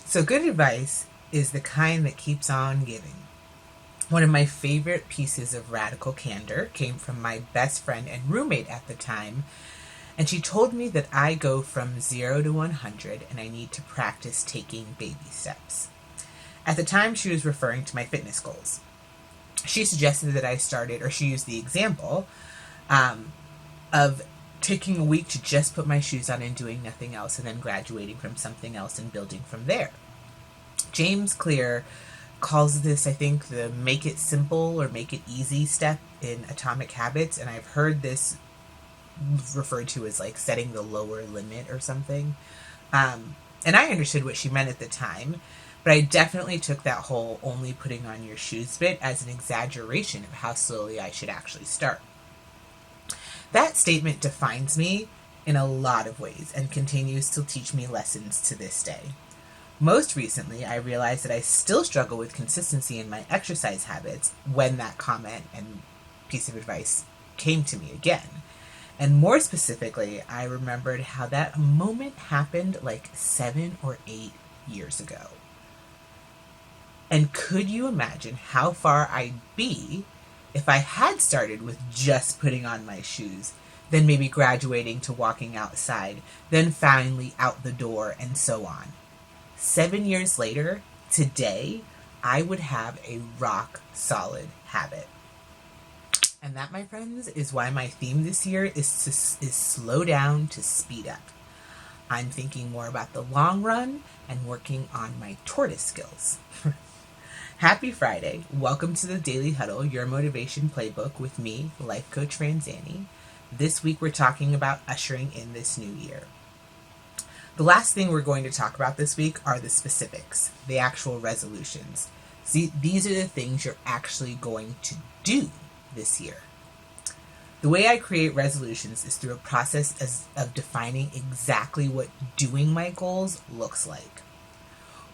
So, good advice is the kind that keeps on giving. One of my favorite pieces of radical candor came from my best friend and roommate at the time, and she told me that I go from 0 to 100 and I need to practice taking baby steps. At the time, she was referring to my fitness goals. She suggested that I started, or she used the example of taking a week to just put my shoes on and doing nothing else, and then graduating from something else and building from there. James Clear calls this, I think, the make it simple or make it easy step in Atomic Habits, and I've heard this referred to as like setting the lower limit or something. And I understood what she meant at the time, but I definitely took that whole only putting on your shoes bit as an exaggeration of how slowly I should actually start. That statement defines me in a lot of ways and continues to teach me lessons to this day. Most recently, I realized that I still struggle with consistency in my exercise habits when that comment and piece of advice came to me again. And more specifically, I remembered how that moment happened like 7 or 8 years ago. And could you imagine how far I'd be if I had started with just putting on my shoes, then maybe graduating to walking outside, then finally out the door, and so on? 7 years later, today, I would have a rock solid habit. And that, my friends, is why my theme this year is slow down to speed up. I'm thinking more about the long run and working on my tortoise skills. Happy Friday. Welcome to the Daily Huddle, your motivation playbook with me, Life Coach Franzani. This week we're talking about ushering in this new year. The last thing we're going to talk about this week are the specifics, the actual resolutions. See, these are the things you're actually going to do this year. The way I create resolutions is through a process of defining exactly what doing my goals looks like.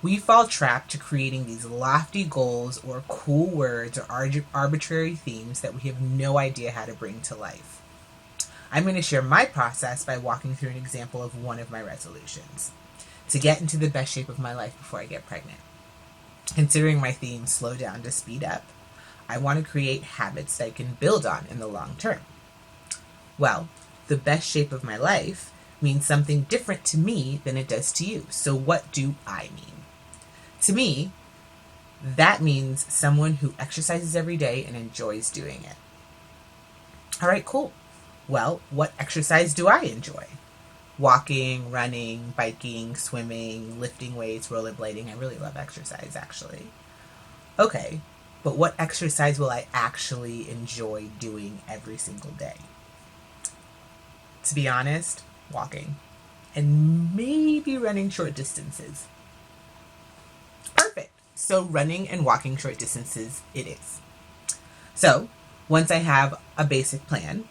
We fall trapped to creating these lofty goals or cool words or arbitrary themes that we have no idea how to bring to life. I'm going to share my process by walking through an example of one of my resolutions. To get into the best shape of my life before I get pregnant. Considering my theme, slow down to speed up, I want to create habits that I can build on in the long term. Well, the best shape of my life means something different to me than it does to you. So what do I mean? To me, that means someone who exercises every day and enjoys doing it. All right, cool. Well, what exercise do I enjoy? Walking, running, biking, swimming, lifting weights, rollerblading. I really love exercise, actually. Okay, but what exercise will I actually enjoy doing every single day? To be honest, walking. And maybe running short distances. Perfect. So running and walking short distances it is. So once I have a basic plan,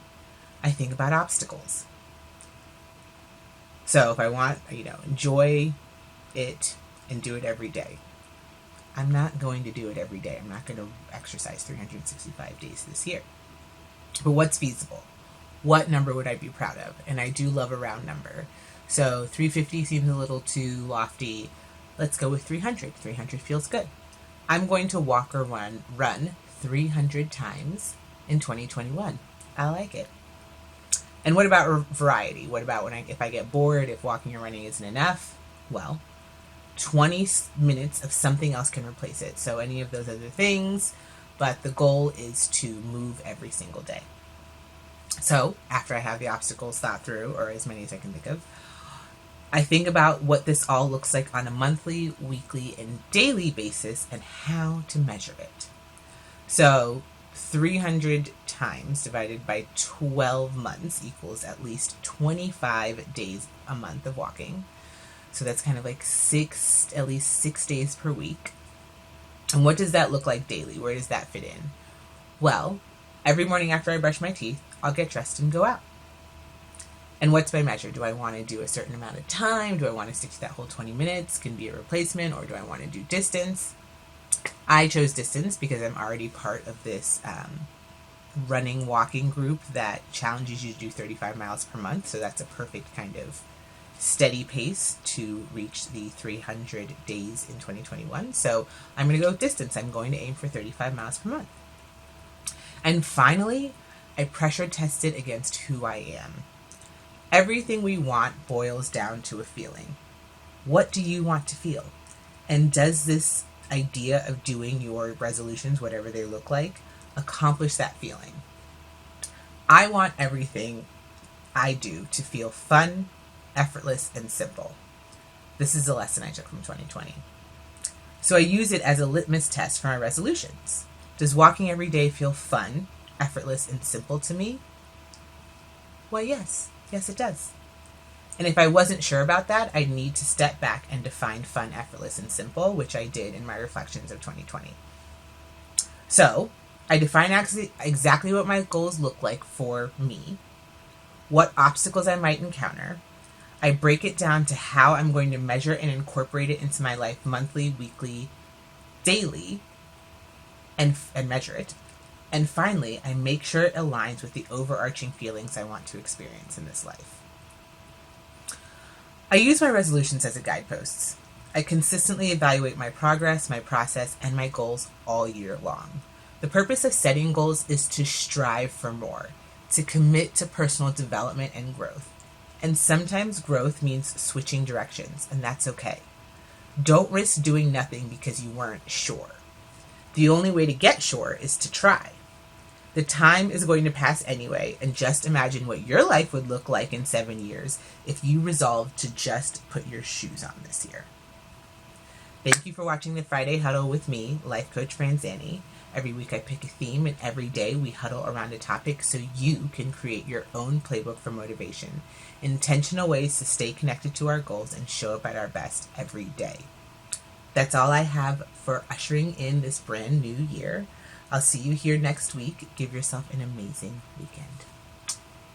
I think about obstacles. So if I want, enjoy it and do it every day. I'm not going to do it every day. I'm not going to exercise 365 days this year. But what's feasible? What number would I be proud of? And I do love a round number. So 350 seems a little too lofty. Let's go with 300. 300 feels good. I'm going to walk or run 300 times in 2021. I like it. And what about variety? What about if I get bored, if walking or running isn't enough? Well, 20 minutes of something else can replace it. So any of those other things, but the goal is to move every single day. So after I have the obstacles thought through, or as many as I can think of, I think about what this all looks like on a monthly, weekly, and daily basis and how to measure it. So 300 times divided by 12 months equals at least 25 days a month of walking. So that's kind of like at least 6 days per week. And what does that look like daily? Where does that fit in? Well, every morning after I brush my teeth, I'll get dressed and go out. And what's my measure? Do I want to do a certain amount of time? Do I want to stick to that whole 20 minutes? Can be a replacement, or do I want to do distance? I chose distance because I'm already part of this running, walking group that challenges you to do 35 miles per month. So that's a perfect kind of steady pace to reach the 300 days in 2021. So I'm going to go with distance. I'm going to aim for 35 miles per month. And finally, I pressure tested against who I am. Everything we want boils down to a feeling. What do you want to feel? And does this idea of doing your resolutions, whatever they look like, accomplish that feeling? I want everything I do to feel fun, effortless, and simple. This is a lesson I took from 2020. So I use it as a litmus test for my resolutions. Does walking every day feel fun, effortless, and simple to me? Why, yes. Yes, it does. And if I wasn't sure about that, I'd need to step back and define fun, effortless, and simple, which I did in my reflections of 2020. So I define exactly what my goals look like for me, what obstacles I might encounter. I break it down to how I'm going to measure and incorporate it into my life monthly, weekly, daily, and measure it. And finally, I make sure it aligns with the overarching feelings I want to experience in this life. I use my resolutions as a guidepost. I consistently evaluate my progress, my process, and my goals all year long. The purpose of setting goals is to strive for more, to commit to personal development and growth. And sometimes growth means switching directions, and that's okay. Don't risk doing nothing because you weren't sure. The only way to get sure is to try. The time is going to pass anyway, and just imagine what your life would look like in 7 years if you resolved to just put your shoes on this year. Thank you for watching the Friday Huddle with me, Life Coach Franzani. Every week I pick a theme, and every day we huddle around a topic so you can create your own playbook for motivation. Intentional ways to stay connected to our goals and show up at our best every day. That's all I have for ushering in this brand new year. I'll see you here next week. Give yourself an amazing weekend.